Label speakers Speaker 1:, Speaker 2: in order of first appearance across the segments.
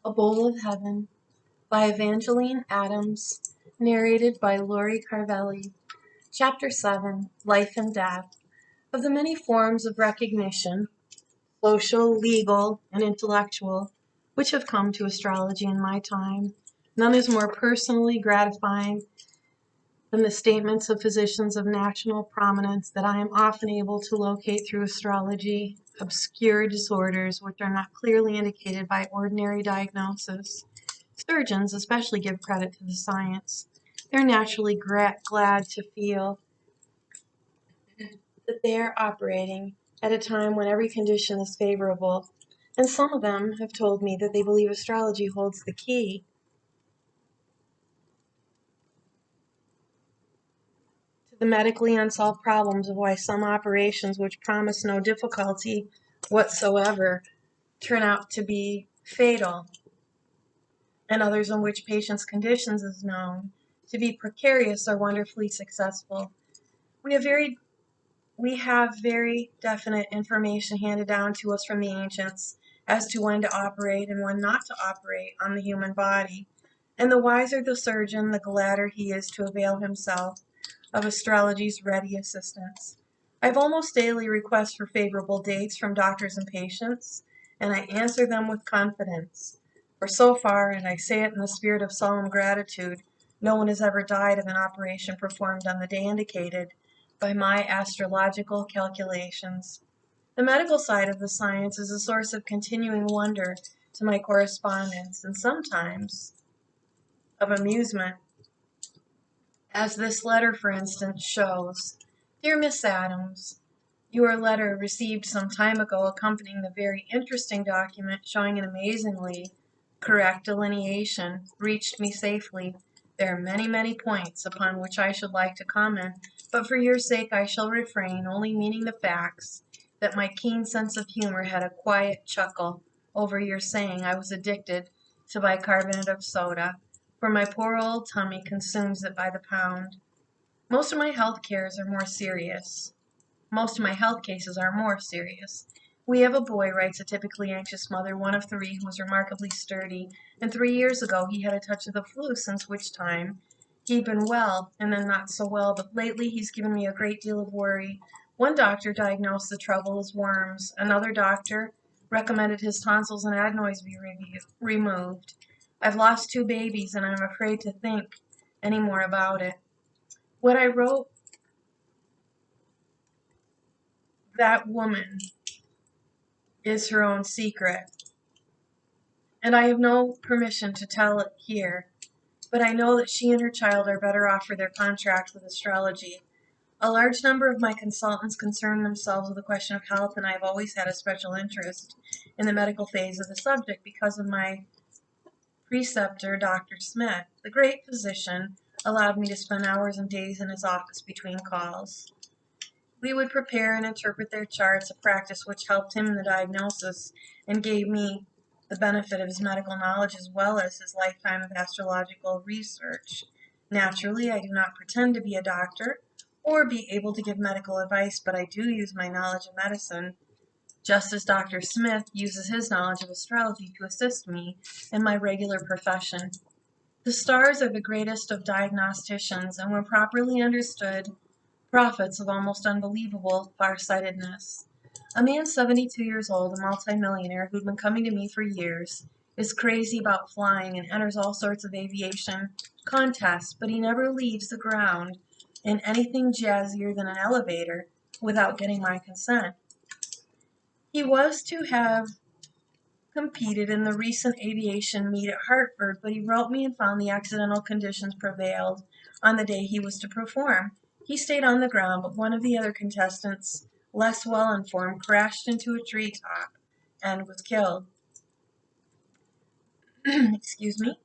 Speaker 1: A Bowl of Heaven by Evangeline Adams, narrated by Lori Carvelli. Chapter 7, Life and Death. Of the many forms of recognition, social, legal, and intellectual, which have come to astrology in my time, none is more personally gratifying than the statements of physicians of national prominence that I am often able to locate through astrology obscure disorders which are not clearly indicated by ordinary diagnosis. Surgeons especially give credit to the science. They're naturally glad to feel that they are operating at a time when every condition is favorable, and some of them have told me that they believe astrology holds the key to the medically unsolved problems of why some operations which promise no difficulty whatsoever turn out to be fatal, and others in which patients' conditions is known to be precarious or wonderfully successful. We have very definite information handed down to us from the ancients as to when to operate and when not to operate on the human body, and the wiser the surgeon, the gladder he is to avail himself of astrology's ready assistance. I have almost daily requests for favorable dates from doctors and patients, and I answer them with confidence. For so far, and I say it in the spirit of solemn gratitude, no one has ever died of an operation performed on the day indicated by my astrological calculations. The medical side of the science is a source of continuing wonder to my correspondents, and sometimes of amusement, as this letter, for instance, shows. Dear Miss Adams, your letter received some time ago accompanying the very interesting document showing an amazingly correct delineation reached me safely. There are many, many points upon which I should like to comment, but for your sake I shall refrain, only meaning the facts that my keen sense of humor had a quiet chuckle over your saying I was addicted to bicarbonate of soda, for my poor old tummy consumes it by the pound. Most of my health cases are more serious. We have a boy, writes a typically anxious mother, one of 3, who is remarkably sturdy, and 3 years ago he had a touch of the flu, since which time he'd been well, and then not so well, but lately he's given me a great deal of worry. One doctor diagnosed the trouble as worms. Another doctor recommended his tonsils and adenoids be removed. I've lost 2 babies, and I'm afraid to think any more about it. What I wrote that woman is her own secret, and I have no permission to tell it here, but I know that she and her child are better off for their contract with astrology. A large number of my consultants concern themselves with the question of health, and I have always had a special interest in the medical phase of the subject because of my preceptor, Dr. Smith. The great physician allowed me to spend hours and days in his office between calls. We would prepare and interpret their charts, a practice which helped him in the diagnosis and gave me the benefit of his medical knowledge as well as his lifetime of astrological research. Naturally, I do not pretend to be a doctor or be able to give medical advice, but I do use my knowledge of medicine, just as Dr. Smith uses his knowledge of astrology to assist me in my regular profession. The stars are the greatest of diagnosticians, and when properly understood, prophets of almost unbelievable farsightedness. A man 72 years old, a multimillionaire who'd been coming to me for years, is crazy about flying and enters all sorts of aviation contests, but he never leaves the ground in anything jazzier than an elevator without getting my consent. He was to have competed in the recent aviation meet at Hartford, but he wrote me and found the accidental conditions prevailed on the day he was to perform. He stayed on the ground, but one of the other contestants, less well informed, crashed into a treetop and was killed. Excuse me.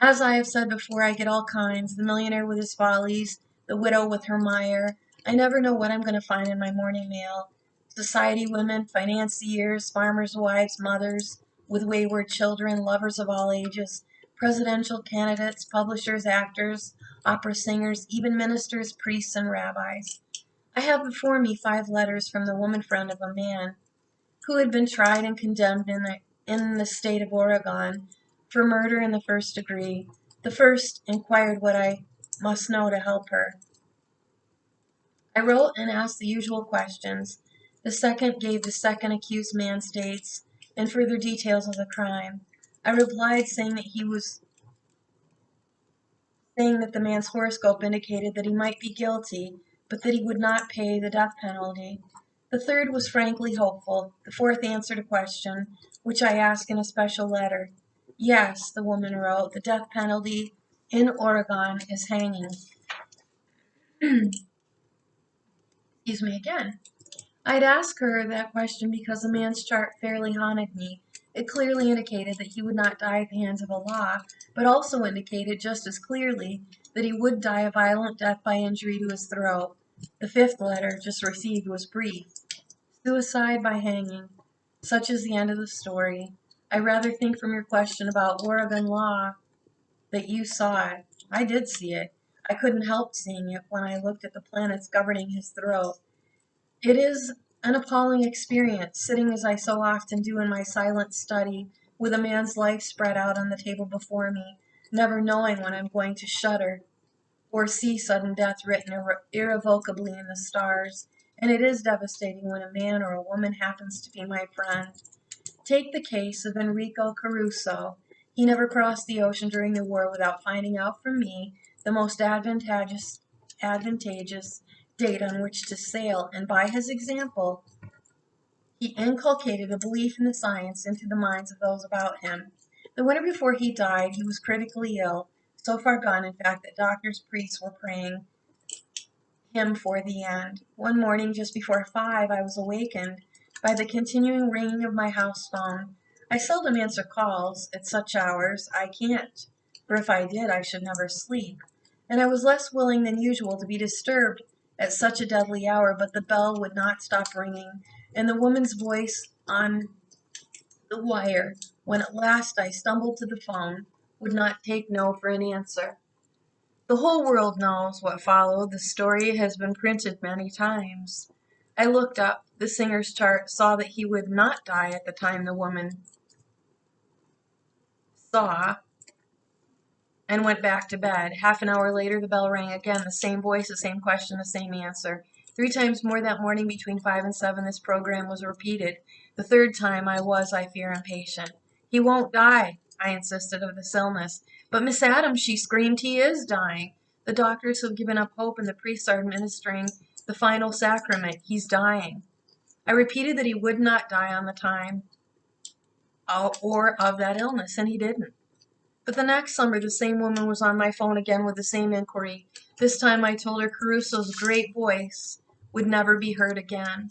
Speaker 1: As I have said before, I get all kinds, the millionaire with his follies, the widow with her mire. I never know what I'm going to find in my morning mail. Society women, financiers, farmers' wives, mothers with wayward children, lovers of all ages, presidential candidates, publishers, actors, opera singers, even ministers, priests, and rabbis. I have before me 5 letters from the woman friend of a man who had been tried and condemned in the in the state of Oregon for murder in the first degree. The first inquired what I must know to help her. I wrote and asked the usual questions. The second gave the second accused man's dates and further details of the crime. I replied saying that the man's horoscope indicated that he might be guilty, but that he would not pay the death penalty. The third was frankly hopeful. The fourth answered a question, which I asked in a special letter. Yes, the woman wrote, the death penalty in Oregon is hanging. Excuse me again. I'd asked her that question because the man's chart fairly haunted me. It clearly indicated that he would not die at the hands of Allah, but also indicated just as clearly that he would die a violent death by injury to his throat. The fifth letter, just received, was brief. Suicide by hanging. Such is the end of the story. I rather think from your question about Oregon law that you saw it. I did see it. I couldn't help seeing it when I looked at the planets governing his throat. It is an appalling experience, sitting as I so often do in my silent study, with a man's life spread out on the table before me, never knowing when I'm going to shudder or see sudden death written irrevocably in the stars. And it is devastating when a man or a woman happens to be my friend. Take the case of Enrico Caruso. He never crossed the ocean during the war without finding out from me the most advantageous date on which to sail, and by his example, he inculcated a belief in the science into the minds of those about him. The winter before he died, he was critically ill, so far gone, in fact, that doctors, priests were praying him for the end. One morning, just before 5, I was awakened by the continuing ringing of my house phone. I seldom answer calls at such hours. I can't, for if I did, I should never sleep. And I was less willing than usual to be disturbed at such a deadly hour, but the bell would not stop ringing, and the woman's voice on the wire, when at last I stumbled to the phone, would not take no for an answer. The whole world knows what followed. The story has been printed many times. I looked up the singer's chart, saw that he would not die at the time the woman saw, and went back to bed. Half an hour later, the bell rang again. The same voice, the same question, the same answer. 3 times more that morning between 5 and 7, this program was repeated. The third time I was, I fear, impatient. He won't die, I insisted, of this illness. But Miss Adams, she screamed, he is dying. The doctors have given up hope and the priests are administering the final sacrament. He's dying. I repeated that he would not die on the time or of that illness, and he didn't. But the next summer, the same woman was on my phone again with the same inquiry. This time I told her Caruso's great voice would never be heard again.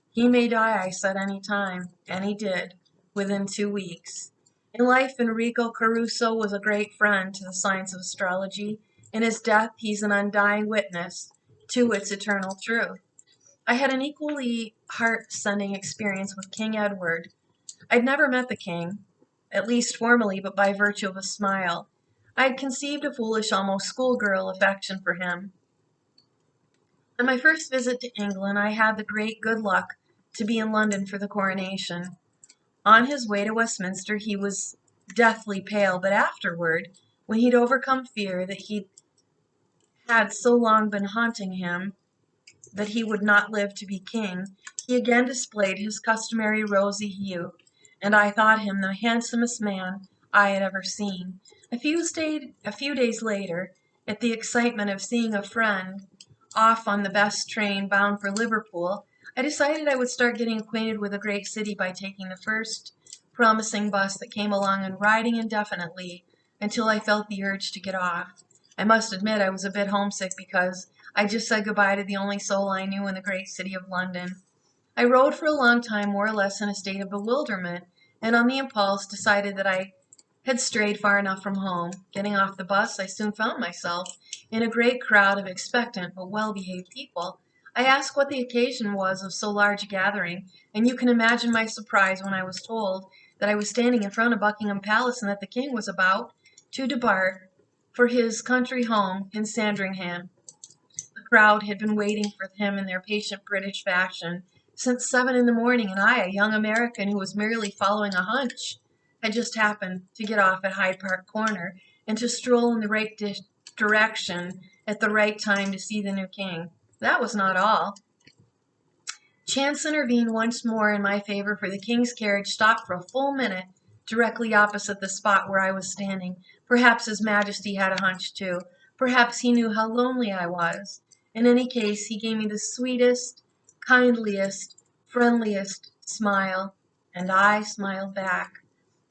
Speaker 1: He may die, I said, any time, and he did, within 2 weeks. In life, Enrico Caruso was a great friend to the science of astrology. In his death, he's an undying witness to its eternal truth. I had an equally heart-sending experience with King Edward. I'd never met the king, at least formally, but by virtue of a smile. I had conceived a foolish, almost schoolgirl affection for him. On my first visit to England, I had the great good luck to be in London for the coronation. On his way to Westminster, he was deathly pale, but afterward, when he'd overcome fear that he had so long been haunting him, that he would not live to be king, he again displayed his customary rosy hue, and I thought him the handsomest man I had ever seen. A few days later, at the excitement of seeing a friend off on the best train bound for Liverpool, I decided I would start getting acquainted with a great city by taking the first promising bus that came along and riding indefinitely until I felt the urge to get off. I must admit I was a bit homesick because I just said goodbye to the only soul I knew in the great city of London. I rode for a long time, more or less in a state of bewilderment, and on the impulse decided that I had strayed far enough from home. Getting off the bus, I soon found myself in a great crowd of expectant but well-behaved people. I asked what the occasion was of so large a gathering, and you can imagine my surprise when I was told that I was standing in front of Buckingham Palace and that the king was about to depart for his country home in Sandringham. The crowd had been waiting for him in their patient British fashion since 7 in the morning, and I, a young American who was merely following a hunch, I just happened to get off at Hyde Park Corner and to stroll in the right direction at the right time to see the new king. That was not all. Chance intervened once more in my favor, for the king's carriage stopped for a full minute directly opposite the spot where I was standing. Perhaps His Majesty had a hunch too. Perhaps he knew how lonely I was. In any case, he gave me the sweetest, kindliest, friendliest smile, and I smiled back.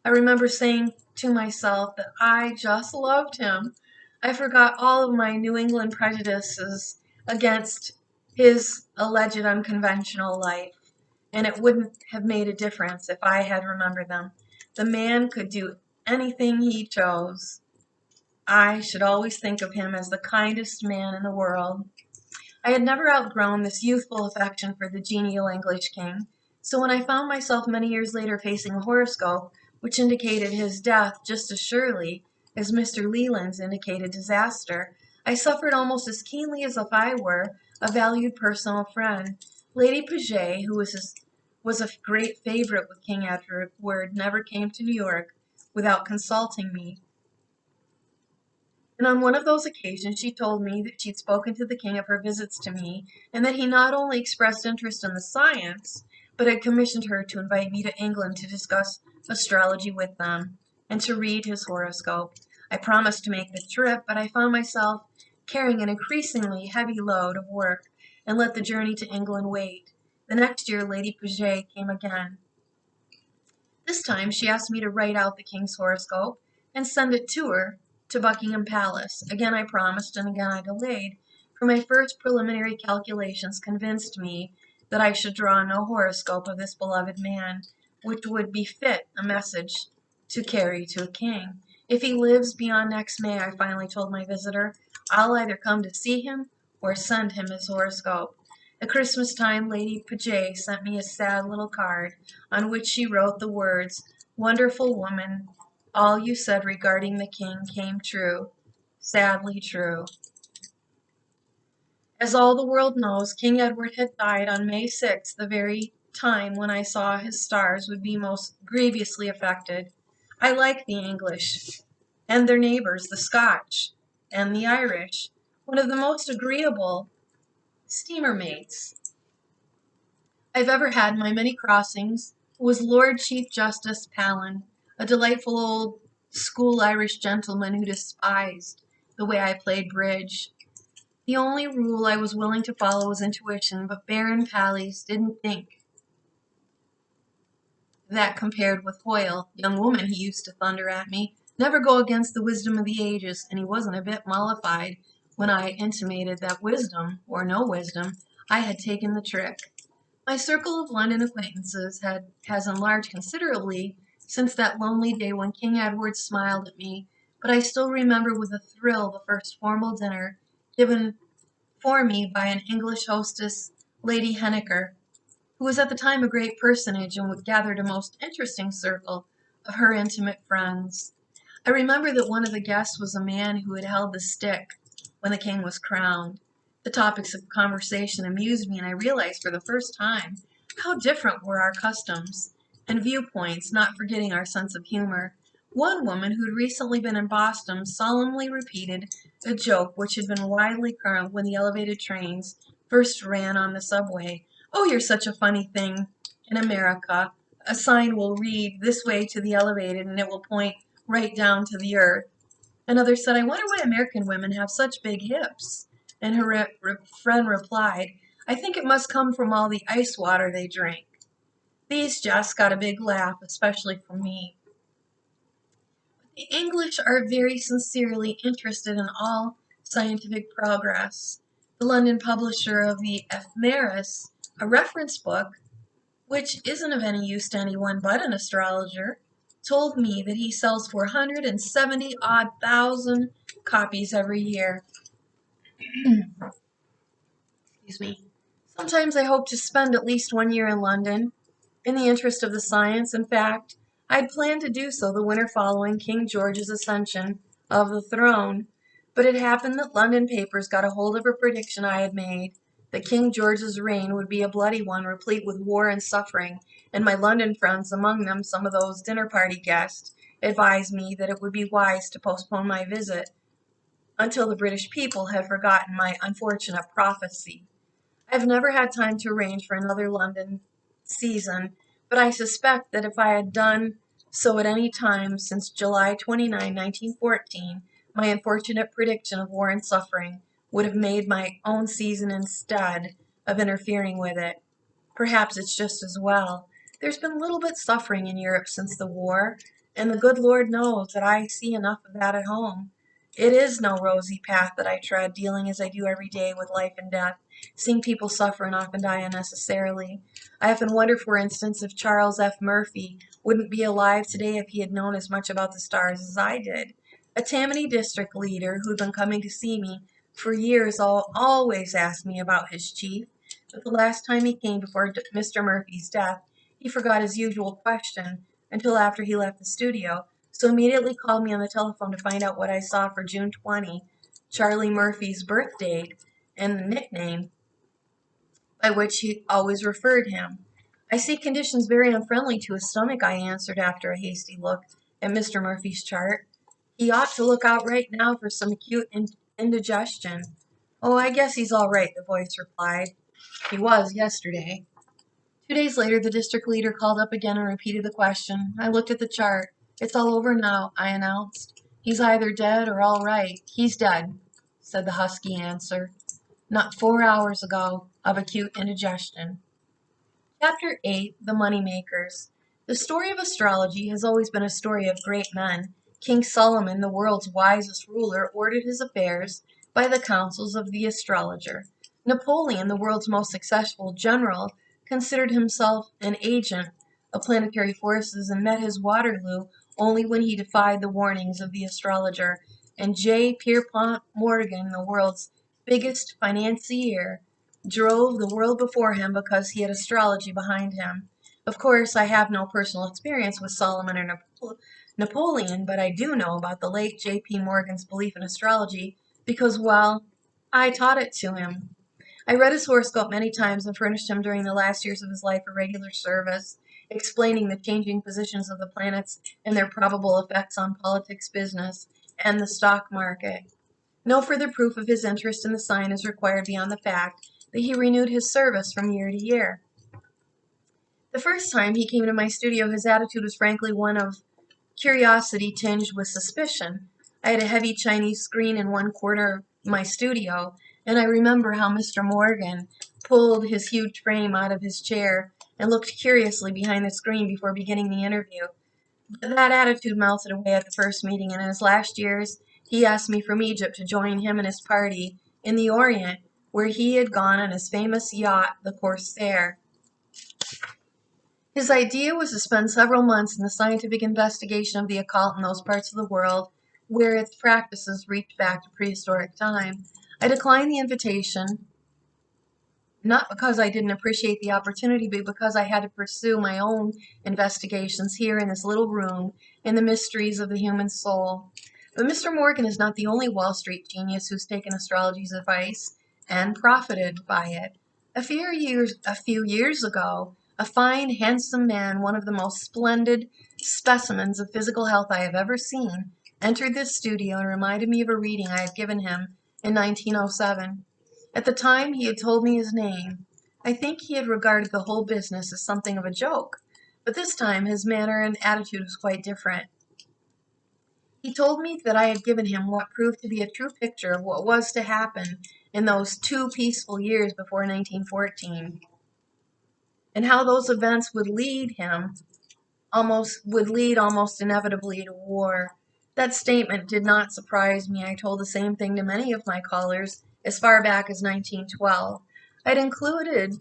Speaker 1: I remember saying to myself that I just loved him. I forgot all of my New England prejudices against his alleged unconventional life, and it wouldn't have made a difference if I had remembered them. The man could do anything he chose. I should always think of him as the kindest man in the world. I had never outgrown this youthful affection for the genial English king, so when I found myself many years later facing a horoscope which indicated his death just as surely as Mr. Leland's indicated disaster, I suffered almost as keenly as if I were a valued personal friend. Lady Paget, who was a great favorite with King Edward, never came to New York without consulting me. And on one of those occasions she told me that she'd spoken to the king of her visits to me, and that he not only expressed interest in the science, but had commissioned her to invite me to England to discuss astrology with them, and to read his horoscope. I promised to make the trip, but I found myself carrying an increasingly heavy load of work, and let the journey to England wait. The next year Lady Paget came again. This time she asked me to write out the king's horoscope and send it to her to Buckingham Palace. Again I promised, and again I delayed, for my first preliminary calculations convinced me that I should draw no horoscope of this beloved man, which would befit a message to carry to a king. If he lives beyond next May, I finally told my visitor, I'll either come to see him or send him his horoscope. At Christmas time, Lady Paget sent me a sad little card, on which she wrote the words, "Wonderful woman, all you said regarding the king came true, sadly true." As all the world knows, King Edward had died on May 6th, the very time when I saw his stars would be most grievously affected. I like the English, and their neighbors, the Scotch, and the Irish. One of the most agreeable steamer mates I've ever had in my many crossings was Lord Chief Justice Palin, a delightful old school Irish gentleman who despised the way I played bridge. The only rule I was willing to follow was intuition, but Baron Pallies didn't think that compared with Hoyle. "Young woman," he used to thunder at me, "never go against the wisdom of the ages," and he wasn't a bit mollified when I intimated that wisdom, or no wisdom, I had taken the trick. My circle of London acquaintances has enlarged considerably since that lonely day when King Edward smiled at me, but I still remember with a thrill the first formal dinner given for me by an English hostess, Lady Henniker, who was at the time a great personage and gathered a most interesting circle of her intimate friends. I remember that one of the guests was a man who had held the stick when the king was crowned. The topics of conversation amused me, and I realized for the first time how different were our customs and viewpoints, not forgetting our sense of humor. One woman who had recently been in Boston solemnly repeated a joke which had been widely current when the elevated trains first ran on the subway. "Oh, you're such a funny thing. In America, a sign will read, 'This way to the elevated,' and it will point right down to the earth." Another said, "I wonder why American women have such big hips." And her friend replied, "I think it must come from all the ice water they drink." These jests got a big laugh, especially from me. The English are very sincerely interested in all scientific progress. The London publisher of the Ephemeris, a reference book, which isn't of any use to anyone but an astrologer, told me that he sells 470-odd thousand copies every year. Excuse me. Sometimes I hope to spend at least 1 year in London, in the interest of the science. In fact, I'd planned to do so the winter following King George's ascension of the throne, but it happened that London papers got a hold of a prediction I had made, that King George's reign would be a bloody one, replete with war and suffering, and my London friends, among them some of those dinner party guests, advised me that it would be wise to postpone my visit until the British people had forgotten my unfortunate prophecy. I've never had time to arrange for another London season, but I suspect that if I had done so at any time since July 29, 1914, my unfortunate prediction of war and suffering would have made my own season instead of interfering with it. Perhaps it's just as well. There's been little but suffering in Europe since the war, and the good Lord knows that I see enough of that at home. It is no rosy path that I tread, dealing as I do every day with life and death, seeing people suffer and often die unnecessarily. I often wonder, for instance, if Charles F. Murphy wouldn't be alive today if he had known as much about the stars as I did. A Tammany district leader who'd been coming to see me for years always asked me about his chief, but the last time he came before Mr. Murphy's death, he forgot his usual question until after he left the studio, so immediately called me on the telephone to find out what I saw for June 20, Charlie Murphy's birth date, and the nickname by which he always referred him. I see conditions very unfriendly to his stomach, I answered after a hasty look at Mr. Murphy's chart. He ought to look out right now for some acute indigestion. Oh, I guess he's all right, the voice replied. He was yesterday. 2 days later, the district leader called up again and repeated the question. I looked at the chart. It's all over now, I announced. He's either dead or all right. He's dead, said the husky answer. Not 4 hours ago, of acute indigestion. Chapter 8, The Moneymakers. The story of astrology has always been a story of great men. King Solomon, the world's wisest ruler, ordered his affairs by the counsels of the astrologer. Napoleon, the world's most successful general, considered himself an agent of planetary forces and met his Waterloo only when he defied the warnings of the astrologer. And J. Pierpont Morgan, the world's biggest financier, drove the world before him because he had astrology behind him. Of course, I have no personal experience with Solomon or Napoleon, but I do know about the late J.P. Morgan's belief in astrology because, well, I taught it to him. I read his horoscope many times and furnished him during the last years of his life a regular service, explaining the changing positions of the planets and their probable effects on politics, business, and the stock market. No further proof of his interest in the sign is required beyond the fact that he renewed his service from year to year. The first time he came to my studio, his attitude was frankly one of curiosity tinged with suspicion. I had a heavy Chinese screen in one corner of my studio, and I remember how Mr. Morgan pulled his huge frame out of his chair and looked curiously behind the screen before beginning the interview. But that attitude melted away at the first meeting, and in his last years, he asked me from Egypt to join him and his party in the Orient, where he had gone on his famous yacht, the Corsair. His idea was to spend several months in the scientific investigation of the occult in those parts of the world where its practices reached back to prehistoric time. I declined the invitation, not because I didn't appreciate the opportunity, but because I had to pursue my own investigations here in this little room in the mysteries of the human soul. But Mr. Morgan is not the only Wall Street genius who's taken astrology's advice and profited by it. A few years ago, a fine, handsome man, one of the most splendid specimens of physical health I have ever seen, entered this studio and reminded me of a reading I had given him in 1907. At the time, he had told me his name. I think he had regarded the whole business as something of a joke, but this time his manner and attitude was quite different. He told me that I had given him what proved to be a true picture of what was to happen in those 2 peaceful years before 1914, and how those events would lead almost inevitably to war. That statement did not surprise me. I told the same thing to many of my callers as far back as 1912. I'd included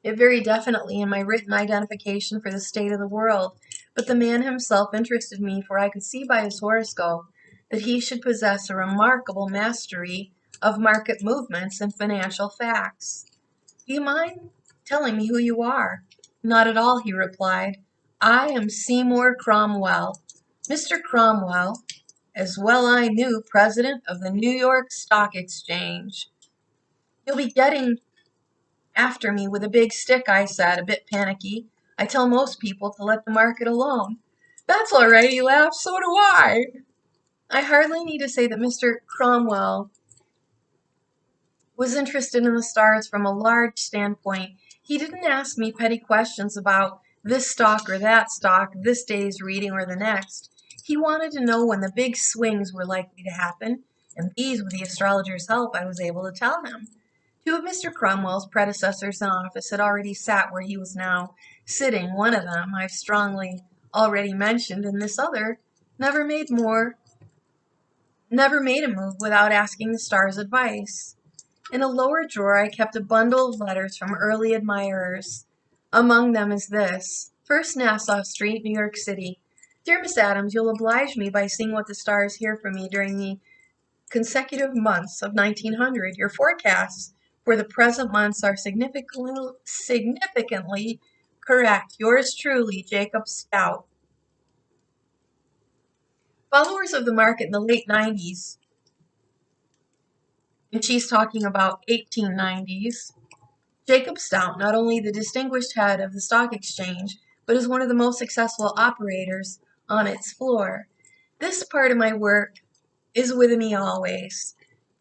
Speaker 1: it very definitely in my written identification for the state of the world, but the man himself interested me, for I could see by his horoscope that he should possess a remarkable mastery of market movements and financial facts. Do you mind telling me who you are? Not at all, he replied. I am Seymour Cromwell. Mr. Cromwell, as well I knew, president of the New York Stock Exchange. You'll be getting after me with a big stick, I said, a bit panicky. I tell most people to let the market alone. That's all right, he laughed. So do I. I hardly need to say that Mr. Cromwell was interested in the stars from a large standpoint. He didn't ask me petty questions about this stock or that stock, this day's reading or the next. He wanted to know when the big swings were likely to happen, and these, with the astrologer's help, I was able to tell him. Two of Mr. Cromwell's predecessors in office had already sat where he was now sitting. One of them I've strongly already mentioned, and this other never made a move without asking the stars' advice. In a lower drawer I kept a bundle of letters from early admirers. Among them is this. First Nassau Street, New York City. Dear Miss Adams, you'll oblige me by seeing what the stars hear from me during the consecutive months of 1900. Your forecasts for the present months are significantly correct. Yours truly, Jacob Stout. Followers of the market in the late 90s, and she's talking about 1890s, Jacob Stout, not only the distinguished head of the stock exchange, but is one of the most successful operators on its floor. This part of my work is with me always.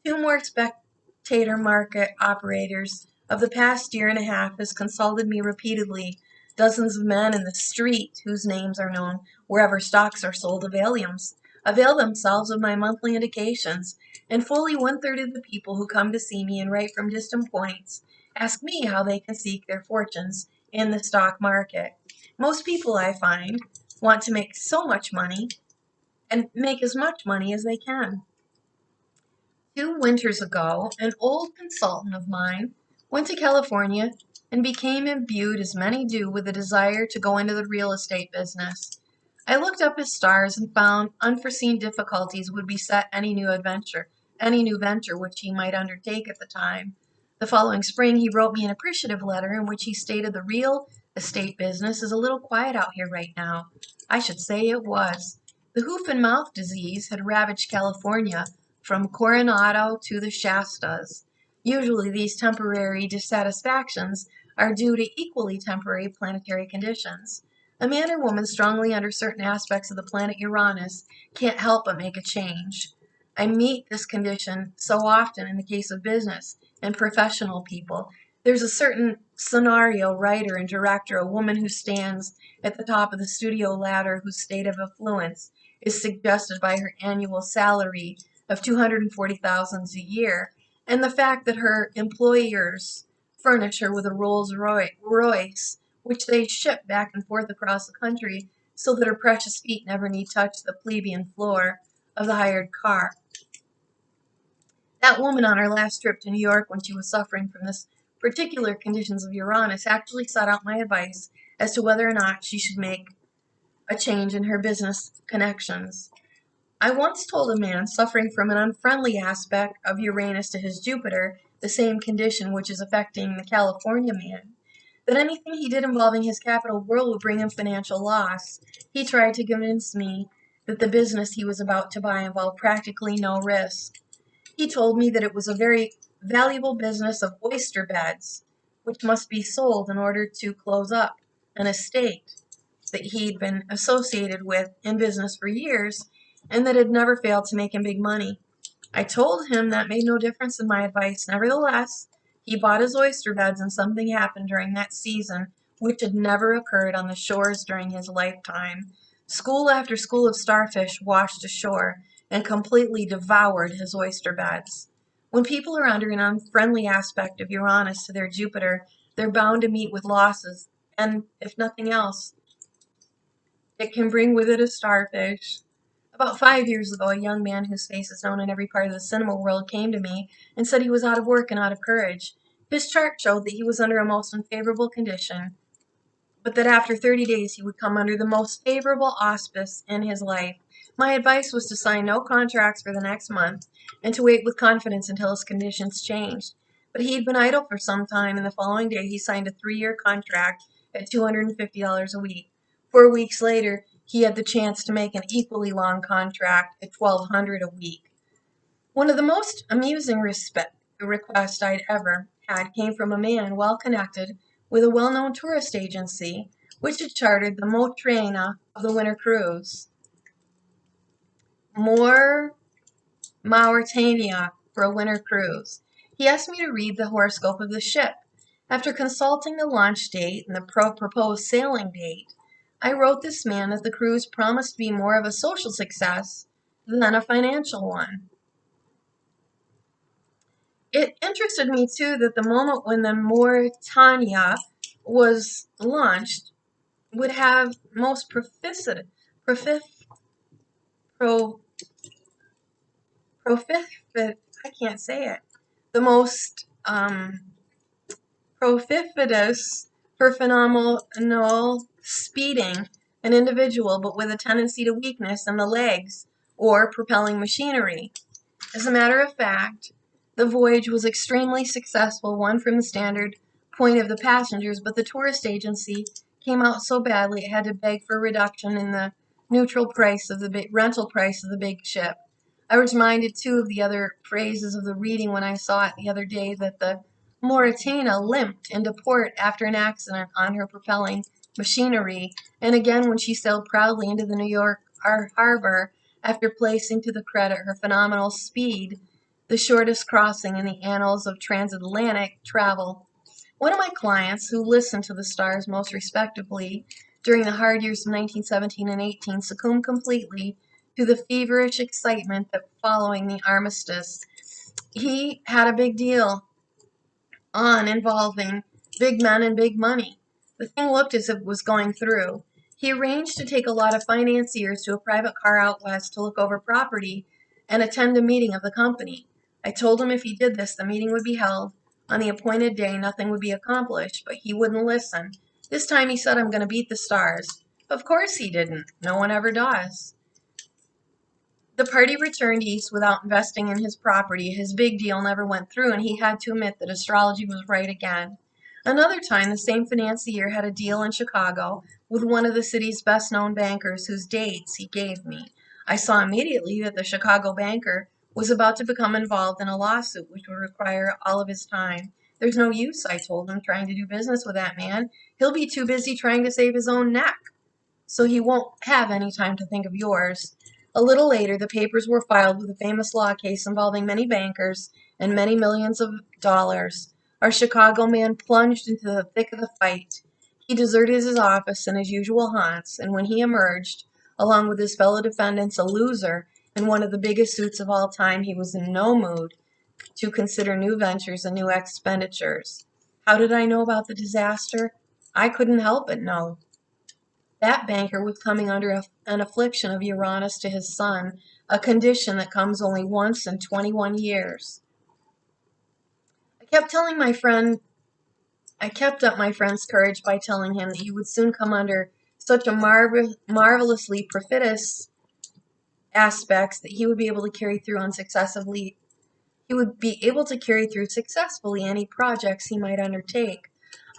Speaker 1: Two more spectator market operators of the past year and a half has consulted me repeatedly. Dozens of men in the street, whose names are known wherever stocks are sold, avail themselves of my monthly indications, and fully 1/3 of the people who come to see me and write from distant points ask me how they can seek their fortunes in the stock market. Most people, I find, want to make so much money and make as much money as they can. 2 winters ago, an old consultant of mine went to California and became imbued, as many do, with a desire to go into the real estate business. I looked up his stars and found unforeseen difficulties would beset any new venture which he might undertake at the time. The following spring he wrote me an appreciative letter in which he stated the real estate business is a little quiet out here right now. I should say it was. The hoof and mouth disease had ravaged California from Coronado to the Shastas. Usually these temporary dissatisfactions are due to equally temporary planetary conditions. A man or woman strongly under certain aspects of the planet Uranus can't help but make a change. I meet this condition so often in the case of business and professional people. There's a certain scenario writer and director, a woman who stands at the top of the studio ladder whose state of affluence is suggested by her annual salary of $240,000 a year, and the fact that her employers furnish her with a Rolls Royce, which they ship back and forth across the country so that her precious feet never need touch the plebeian floor of the hired car. That woman on her last trip to New York, when she was suffering from this particular conditions of Uranus, actually sought out my advice as to whether or not she should make a change in her business connections. I once told a man suffering from an unfriendly aspect of Uranus to his Jupiter, the same condition which is affecting the California man, that anything he did involving his capital world would bring him financial loss. He tried to convince me that the business he was about to buy involved practically no risk. He told me that it was a very valuable business of oyster beds, which must be sold in order to close up an estate that he'd been associated with in business for years and that had never failed to make him big money. I told him that made no difference in my advice. Nevertheless, he bought his oyster beds, and something happened during that season which had never occurred on the shores during his lifetime. School after school of starfish washed ashore and completely devoured his oyster beds. When people are under an unfriendly aspect of Uranus to their Jupiter, they're bound to meet with losses, and if nothing else, it can bring with it a starfish. About 5 years ago, a young man whose face is known in every part of the cinema world came to me and said he was out of work and out of courage. His chart showed that he was under a most unfavorable condition, but that after 30 days he would come under the most favorable auspice in his life. My advice was to sign no contracts for the next month and to wait with confidence until his conditions changed. But he had been idle for some time, and the following day he signed a 3-year contract at $250 a week. 4 weeks later, he had the chance to make an equally long contract at $1,200 a week. One of the most amusing requests I'd ever ad came from a man well connected with a well-known tourist agency, which had chartered the Motrina of the winter cruise. Mauritania for a winter cruise. He asked me to read the horoscope of the ship. After consulting the launch date and the proposed sailing date, I wrote this man that the cruise promised to be more of a social success than a financial one. It interested me too that the moment when the Mauritania was launched would have most proficient, pro, proficient, I can't say it, the most profitous for phenomenal speeding an individual, but with a tendency to weakness in the legs or propelling machinery. As a matter of fact, the voyage was extremely successful, one from the standard point of the passengers, but the tourist agency came out so badly it had to beg for a reduction in the neutral price of the rental price of the big ship. I was reminded too of the other phrases of the reading when I saw it the other day that the Mauritania limped into port after an accident on her propelling machinery, and again when she sailed proudly into the New York harbor after placing to the credit her phenomenal speed, the shortest crossing in the annals of transatlantic travel. One of my clients, who listened to the stars most respectably during the hard years of 1917 and 18, succumbed completely to the feverish excitement that following the armistice. He had a big deal on involving big men and big money. The thing looked as if it was going through. He arranged to take a lot of financiers to a private car out west to look over property and attend a meeting of the company. I told him if he did this, the meeting would be held on the appointed day, nothing would be accomplished, but he wouldn't listen. This time he said, I'm going to beat the stars. Of course he didn't. No one ever does. The party returned east without investing in his property. His big deal never went through, and he had to admit that astrology was right again. Another time, the same financier had a deal in Chicago with one of the city's best-known bankers whose dates he gave me. I saw immediately that the Chicago banker was about to become involved in a lawsuit which would require all of his time. There's no use, I told him, trying to do business with that man. He'll be too busy trying to save his own neck, so he won't have any time to think of yours. A little later, the papers were filed with a famous law case involving many bankers and many millions of dollars. Our Chicago man plunged into the thick of the fight. He deserted his office and his usual haunts, and when he emerged, along with his fellow defendants, a loser in one of the biggest suits of all time, he was in no mood to consider new ventures and new expenditures. How did I know about the disaster? I couldn't help but know. That banker was coming under an affliction of Uranus to his son, a condition that comes only once in 21 years. I kept up my friend's courage by telling him that he would soon come under such a marvelously propitious aspects that he would be able to carry through successfully any projects he might undertake.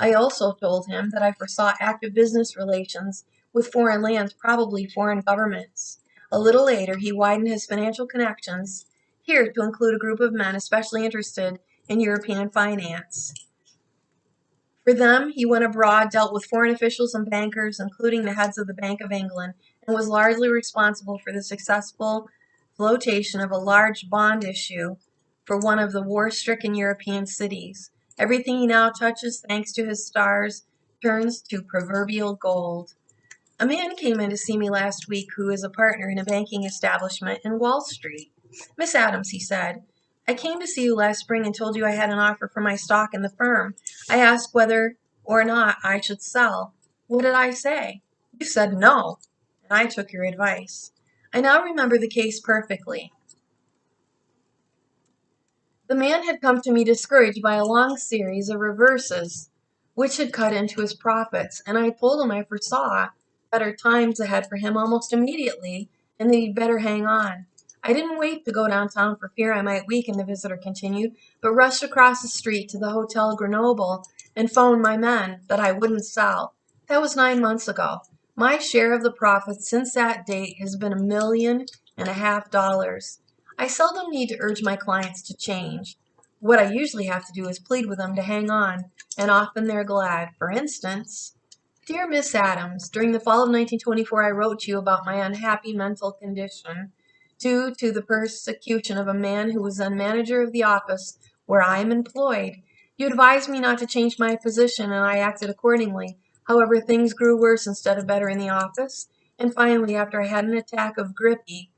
Speaker 1: I also told him that I foresaw active business relations with foreign lands, probably foreign governments. A little later, he widened his financial connections here to include a group of men especially interested in European finance. For them, he went abroad, dealt with foreign officials and bankers, including the heads of the Bank of England, and was largely responsible for the successful flotation of a large bond issue for one of the war-stricken European cities. Everything he now touches, thanks to his stars, turns to proverbial gold. A man came in to see me last week who is a partner in a banking establishment in Wall Street. Miss Adams, he said, I came to see you last spring and told you I had an offer for my stock in the firm. I asked whether or not I should sell. What did I say? You said no, and I took your advice. I now remember the case perfectly. The man had come to me discouraged by a long series of reverses, which had cut into his profits, and I told him I foresaw better times ahead for him almost immediately, and that he'd better hang on. I didn't wait to go downtown for fear I might weaken, the visitor continued, but rushed across the street to the Hotel Grenoble and phoned my men that I wouldn't sell. That was 9 months ago. My share of the profits since that date has been $1.5 million. I seldom need to urge my clients to change. What I usually have to do is plead with them to hang on, and often they're glad. For instance, Dear Miss Adams, during the fall of 1924 I wrote to you about my unhappy mental condition due to the persecution of a man who was then manager of the office where I am employed. You advised me not to change my position, and I acted accordingly. However, things grew worse instead of better in the office, and finally, after I had an attack of grippe,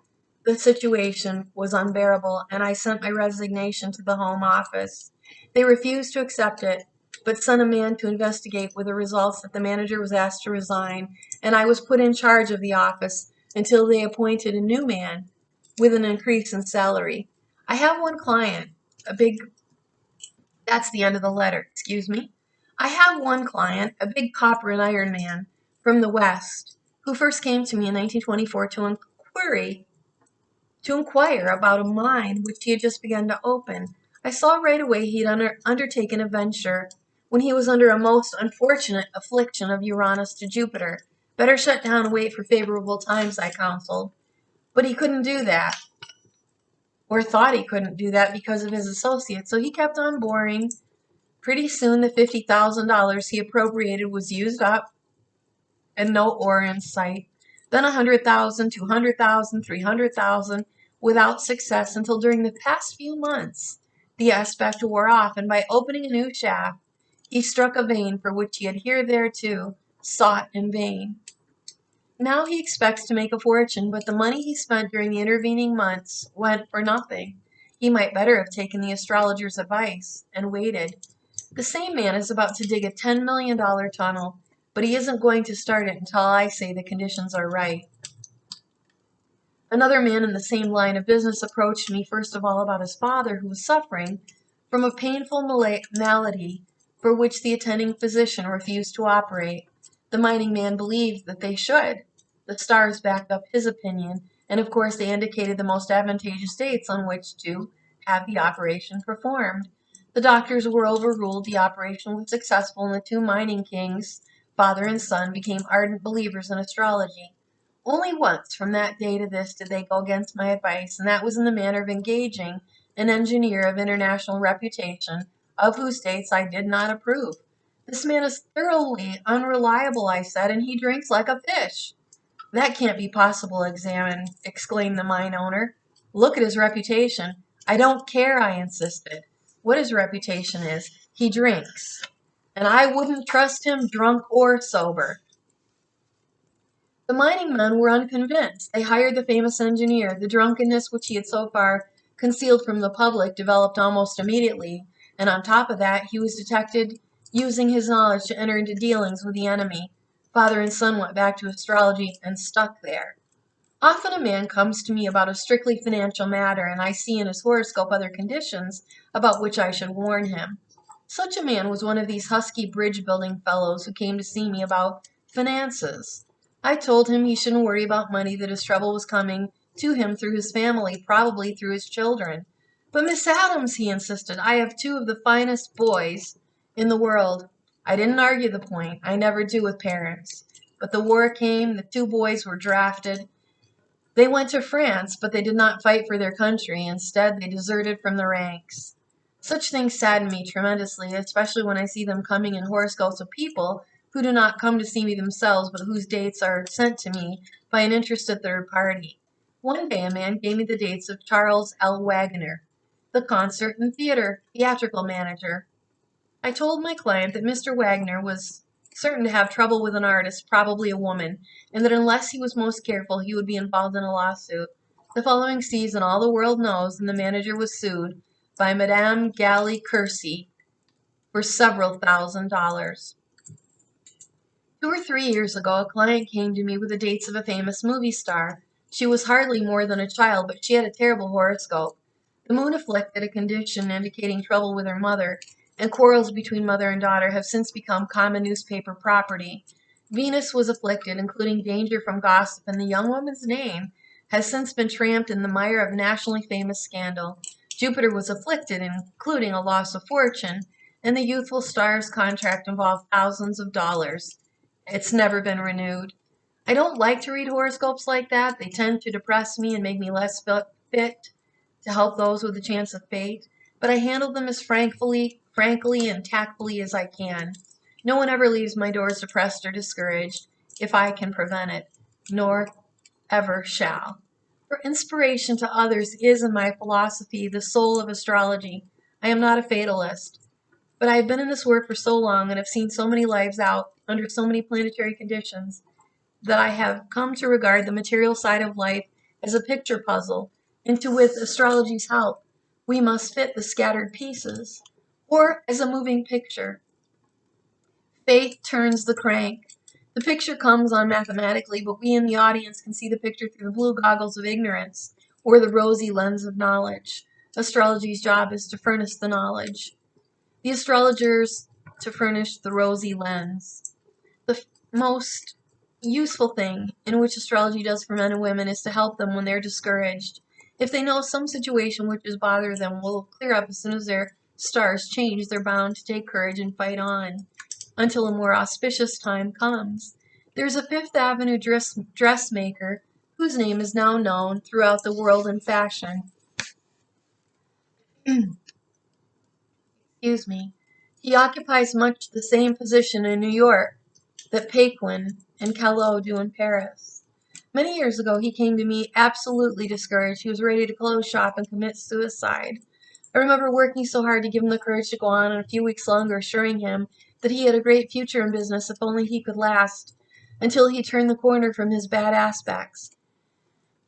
Speaker 1: the situation was unbearable, and I sent my resignation to the Home Office. They refused to accept it, but sent a man to investigate, with the results that the manager was asked to resign, and I was put in charge of the office until they appointed a new man with an increase in salary. I have one client, a big, that's the end of the letter, excuse me. I have one client, a big copper and iron man from the West, who first came to me in 1924 to inquire about a mine which he had just begun to open. I saw right away he had undertaken a venture when he was under a most unfortunate affliction of Uranus to Jupiter. Better shut down and wait for favorable times, I counseled. But he couldn't do that, or thought he couldn't do that because of his associates, so he kept on boring. Pretty soon the $50,000 he appropriated was used up, and no ore in sight. Then 100,000, 200,000, 300,000, without success until during the past few months the aspect wore off, and by opening a new shaft he struck a vein for which he had hitherto sought in vain. Now he expects to make a fortune, but the money he spent during the intervening months went for nothing. He might better have taken the astrologer's advice and waited. The same man is about to dig a $10 million tunnel, but he isn't going to start it until I say the conditions are right. Another man in the same line of business approached me first of all about his father, who was suffering from a painful malady for which the attending physician refused to operate. The mining man believed that they should. The stars backed up his opinion, and of course they indicated the most advantageous dates on which to have the operation performed. The doctors were overruled, the operation was successful, and the two mining kings, father and son, became ardent believers in astrology. Only once from that day to this did they go against my advice, and that was in the manner of engaging an engineer of international reputation, of whose dates I did not approve. This man is thoroughly unreliable, I said, and he drinks like a fish. That can't be possible, exclaimed the mine owner. Look at his reputation. I don't care, I insisted. What his reputation is, he drinks. And I wouldn't trust him drunk or sober. The mining men were unconvinced. They hired the famous engineer. The drunkenness which he had so far concealed from the public developed almost immediately, and on top of that he was detected using his knowledge to enter into dealings with the enemy. Father and son went back to astrology and stuck there. Often a man comes to me about a strictly financial matter, and I see in his horoscope other conditions about which I should warn him. Such a man was one of these husky bridge-building fellows who came to see me about finances. I told him he shouldn't worry about money, that his trouble was coming to him through his family, probably through his children. But Miss Adams, he insisted, I have two of the finest boys in the world. I didn't argue the point. I never do with parents. But the war came, the two boys were drafted. They went to France, but they did not fight for their country. Instead, they deserted from the ranks. Such things sadden me tremendously, especially when I see them coming in horoscopes of people who do not come to see me themselves, but whose dates are sent to me by an interested third party. One day a man gave me the dates of Charles L. Wagner, the concert and theatrical manager. I told my client that Mr. Wagner was certain to have trouble with an artist, probably a woman, and that unless he was most careful he would be involved in a lawsuit. The following season all the world knows, and the manager was sued by Madame Gally Kersey for several $1,000s. 2 or 3 years ago a client came to me with the dates of a famous movie star. She was hardly more than a child, but she had a terrible horoscope. The moon afflicted, a condition indicating trouble with her mother, and quarrels between mother and daughter have since become common newspaper property. Venus was afflicted, including danger from gossip, and the young woman's name has since been tramped in the mire of nationally famous scandal. Jupiter was afflicted, including a loss of fortune, and the youthful star's contract involved thousands of dollars. It's never been renewed. I don't like to read horoscopes like that. They tend to depress me and make me less fit to help those with a chance of fate. but I handle them as frankly and tactfully as I can. No one ever leaves my doors depressed or discouraged, if I can prevent it, nor ever shall. For inspiration to others is, in my philosophy, the soul of astrology. I am not a fatalist, but I have been in this work for so long and have seen so many lives out under so many planetary conditions that I have come to regard the material side of life as a picture puzzle into with astrology's help we must fit the scattered pieces, or as a moving picture. Faith turns the crank. The picture comes on mathematically, but we in the audience can see the picture through the blue goggles of ignorance or the rosy lens of knowledge. Astrology's job is to furnish the knowledge. The astrologers to furnish the rosy lens. The most useful thing in which astrology does for men and women is to help them when they're discouraged. If they know some situation which is bothering them will clear up as soon as their stars change, they're bound to take courage and fight on until a more auspicious time comes. There's a Fifth Avenue dressmaker whose name is now known throughout the world in fashion. Excuse me. He occupies much the same position in New York that Paquin and Callot do in Paris. Many years ago he came to me absolutely discouraged. He was ready to close shop and commit suicide. I remember working so hard to give him the courage to go on a few weeks longer, assuring him that he had a great future in business if only he could last until he turned the corner from his bad aspects.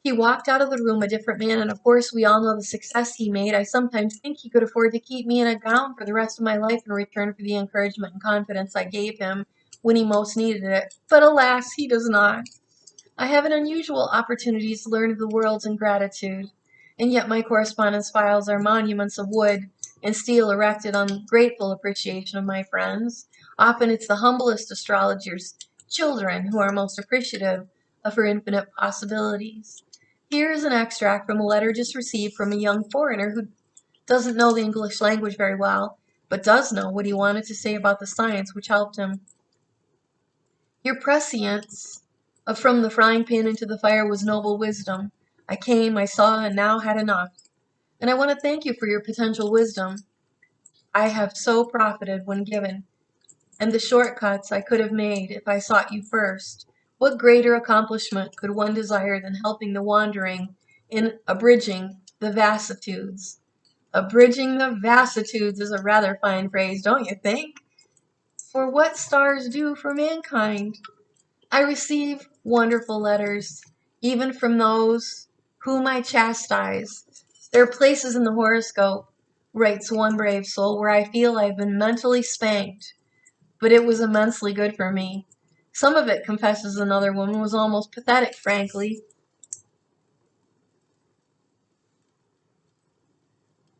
Speaker 1: He walked out of the room a different man, and of course we all know the success he made. I sometimes think he could afford to keep me in a gown for the rest of my life in return for the encouragement and confidence I gave him when he most needed it. But alas, he does not. I have an unusual opportunity to learn of the world's ingratitude, and yet my correspondence files are monuments of wood and steel erected on grateful appreciation of my friends. Often it's the humblest astrologers' children who are most appreciative of her infinite possibilities. Here is an extract from a letter just received from a young foreigner who doesn't know the English language very well, but does know what he wanted to say about the science which helped him. Your prescience of from the frying pan into the fire was noble wisdom. I came, I saw, and now had enough. And I want to thank you for your potential wisdom. I have so profited when given, and the shortcuts I could have made if I sought you first. What greater accomplishment could one desire than helping the wandering in abridging the vassitudes? Abridging the vassitudes is a rather fine phrase, don't you think? For what stars do for mankind? I receive wonderful letters, even from those whom I chastise. There are places in the horoscope, writes one brave soul, where I feel I've been mentally spanked, but it was immensely good for me. Some of it, confesses another woman, was almost pathetic, frankly.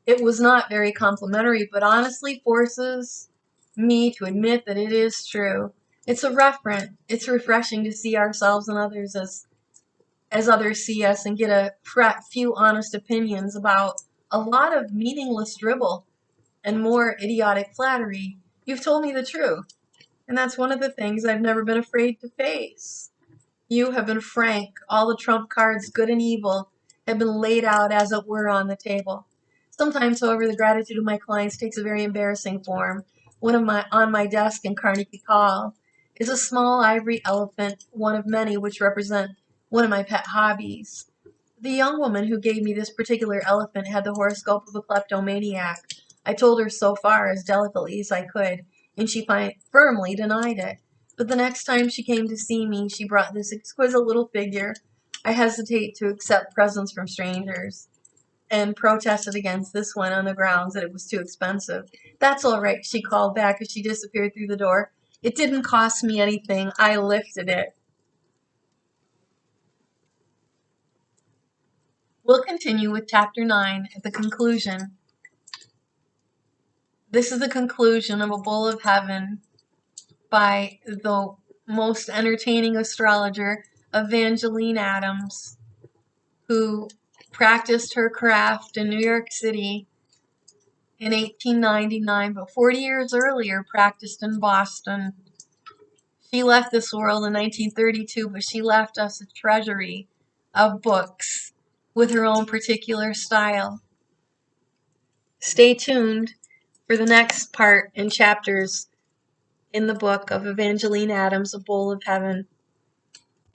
Speaker 1: It was not very complimentary, but honestly forces me to admit that it is true. It's it's refreshing to see ourselves and others as others see us and get a few honest opinions about a lot of meaningless dribble and more idiotic flattery. You've told me the truth, and that's one of the things I've never been afraid to face. You have been frank. All the trump cards, good and evil, have been laid out as it were on the table. Sometimes, however, the gratitude of my clients takes a very embarrassing form. On my desk in Carnegie Hall is a small ivory elephant, one of many which represent one of my pet hobbies. The young woman who gave me this particular elephant had the horoscope of a kleptomaniac. I told her so far as delicately as I could, and she firmly denied it. But the next time she came to see me, she brought this exquisite little figure. I hesitate to accept presents from strangers, and protested against this one on the grounds that it was too expensive. That's all right, she called back as she disappeared through the door. It didn't cost me anything. I lifted it. We'll continue with Chapter 9 at the conclusion. This is the conclusion of A Bull of Heaven by the most entertaining astrologer, Evangeline Adams, who practiced her craft in New York City in 1899, but 40 years earlier practiced in Boston. She left this world in 1932, but she left us a treasury of books with her own particular style. stay tuned for the next part and chapters in the book of Evangeline Adams, A Bowl of Heaven.